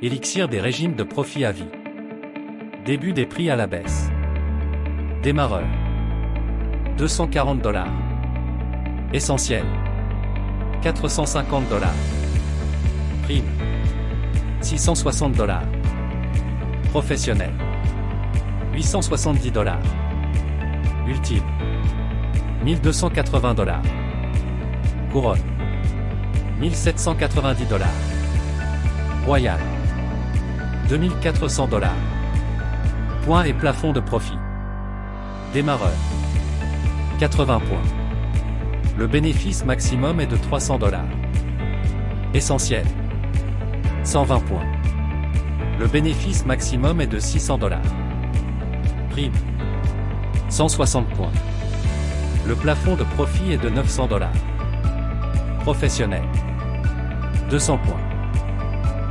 Élixir des régimes de profit à vie. Début des prix à la baisse. Démarreur. 240 $. Essentiel. 450 $. Prime. 660 $. Professionnel. 870 $. Ultime. 1280 $. Couronne. 1790 $. Royal. 2400 $. Points et plafond de profit. Démarreur. 80 points. Le bénéfice maximum est de 300 $. Essentiel. 120 points. Le bénéfice maximum est de 600 $. Prime. 160 points. Le plafond de profit est de 900 $. Professionnel. 200 points.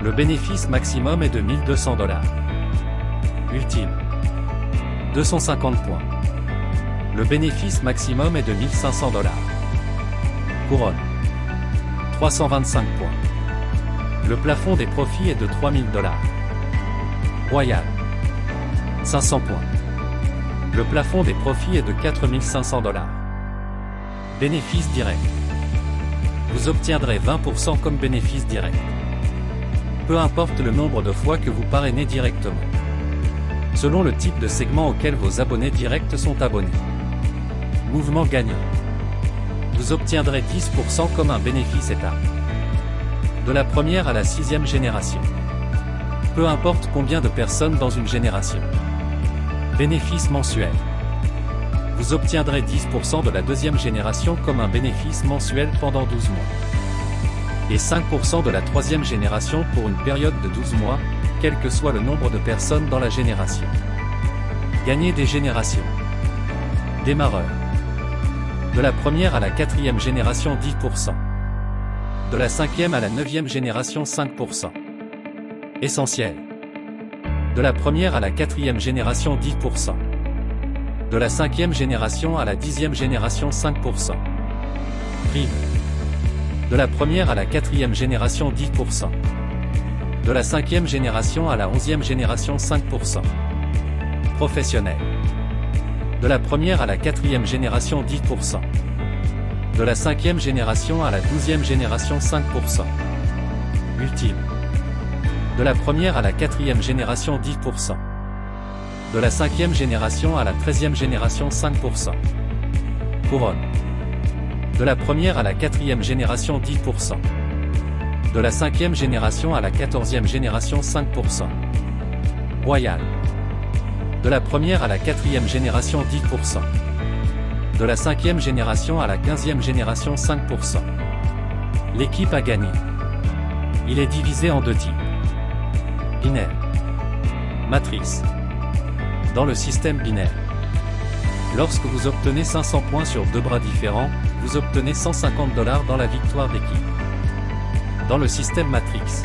Le bénéfice maximum est de 1200 $. Ultime. 250 points. Le bénéfice maximum est de 1500 $. Couronne. 325 points. Le plafond des profits est de 3000 $. Royal. 500 points. Le plafond des profits est de 4500 $. Bénéfice direct. Vous obtiendrez 20% comme bénéfice direct. Peu importe le nombre de fois que vous parrainez directement. Selon le type de segment auquel vos abonnés directs sont abonnés. Mouvement gagnant. Vous obtiendrez 10% comme un bénéfice étape. De la première à la 6e génération. Peu importe combien de personnes dans une génération. Bénéfice mensuel. Vous obtiendrez 10% de la 2e génération comme un bénéfice mensuel pendant 12 mois. Et 5% de la 3e génération pour une période de 12 mois, quel que soit le nombre de personnes dans la génération. Gagner des générations. Démarreur. De la première à la 4e génération 10%. De la 5e à la 9e génération 5%. Essentiel. De la première à la 4e génération 10%. De la 5e génération à la 10e génération 5%. Prime. De la première à la 4e génération 10%. De la 5e génération à la 11e génération 5%. Professionnel. De la première à la 4e génération 10%. De la 5e génération à la 12e génération 5%. Ultime. De la première à la 4e génération 10%. De la 5e génération à la 13e génération 5%. Couronne. De la première à la 4e génération 10%. De la 5e génération à la 14e génération 5%. Royal. De la première à la 4e génération 10%. De la 5e génération à la 15e génération 5%. L'équipe a gagné. Il est divisé en deux types. Binaire. Matrice. Dans le système binaire. Lorsque vous obtenez 500 points sur deux bras différents, vous obtenez 150 $ dans la victoire d'équipe. Dans le système Matrix.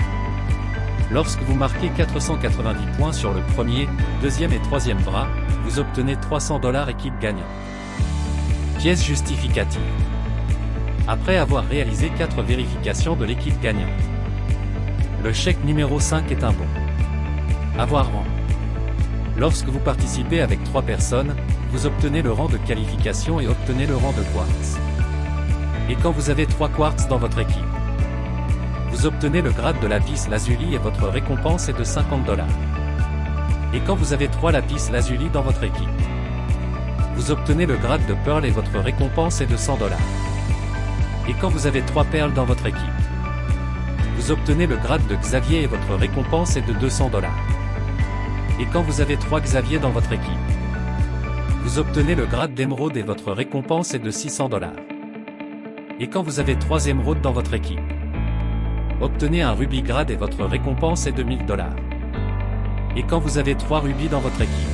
Lorsque vous marquez 490 points sur le premier, deuxième et troisième bras, vous obtenez 300 $ équipe gagnante. Pièce justificative. Après avoir réalisé 4 vérifications de l'équipe gagnante. Le chèque numéro 5 est un bon. Avoir rang. Lorsque vous participez avec 3 personnes, vous obtenez le rang de qualification et obtenez le rang de quartz. Et quand vous avez 3 quartz dans votre équipe, vous obtenez le grade de lapis lazuli et votre récompense est de 50 $. Et quand vous avez 3 lapis lazuli dans votre équipe, vous obtenez le grade de pearl et votre récompense est de 100 $. Et quand vous avez 3 perles dans votre équipe, vous obtenez le grade de Xavier et votre récompense est de 200 $. Et quand vous avez 3 Xavier dans votre équipe, vous obtenez le grade d'émeraude et votre récompense est de 600 $. Et quand vous avez 3 émeraudes dans votre équipe, obtenez un rubis grade et votre récompense est de 1000 $. Et quand vous avez 3 rubis dans votre équipe,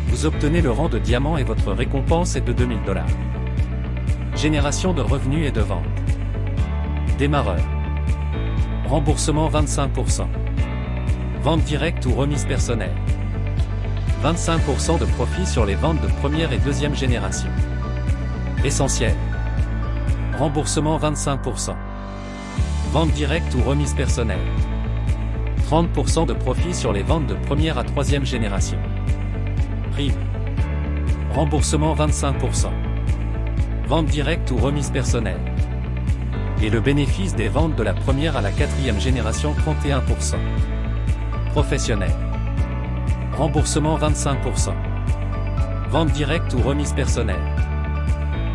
vous obtenez le rang de diamant et votre récompense est de 2000 $. Génération de revenus et de ventes. Démarreur. Remboursement 25%. Vente directe ou remise personnelle. 25% de profit sur les ventes de première et deuxième génération. Essentiel. Remboursement 25%. Vente directe ou remise personnelle. 30% de profit sur les ventes de première à troisième génération. Prime. Remboursement 25%. Vente directe ou remise personnelle. Et le bénéfice des ventes de la première à la quatrième génération 31%. Professionnel. Remboursement 25%. Vente directe ou remise personnelle.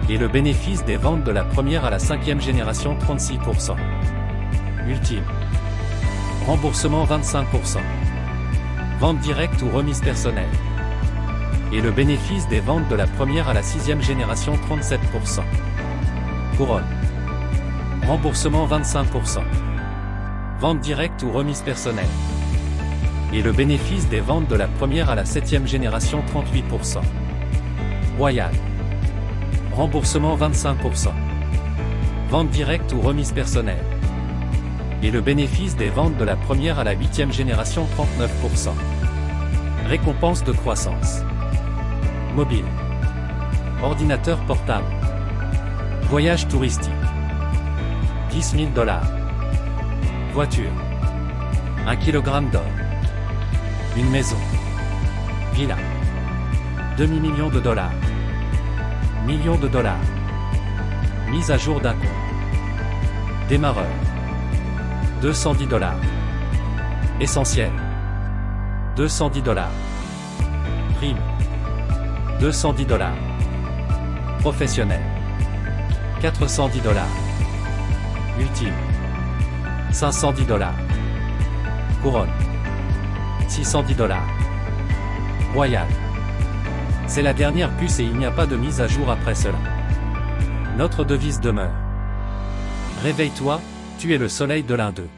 Et le bénéfice des ventes de la première à la cinquième génération 36%. Ultime. Remboursement 25%. Vente directe ou remise personnelle. Et le bénéfice des ventes de la première à la sixième génération 37%. Couronne. Remboursement 25%. Vente directe ou remise personnelle. Et le bénéfice des ventes de la première à la septième génération 38%. Royal. Remboursement 25%. Vente directe ou remise personnelle. Et le bénéfice des ventes de la première à la huitième génération 39%. Récompense de croissance. Mobile. Ordinateur portable. Voyage touristique. 10 000 $. Voiture. 1 kg d'or. Une maison. Villa. Demi-million de $. Millions de $. Mise à jour d'un compte. Démarreur. 210 $. Essentiel. 210 $. Prime. 210 $. Professionnel. 410 $. Ultime. 510 $. Couronne. 610 $. Royal. C'est la dernière puce et il n'y a pas de mise à jour après cela. Notre devise demeure. Réveille-toi, tu es le soleil de l'un d'eux.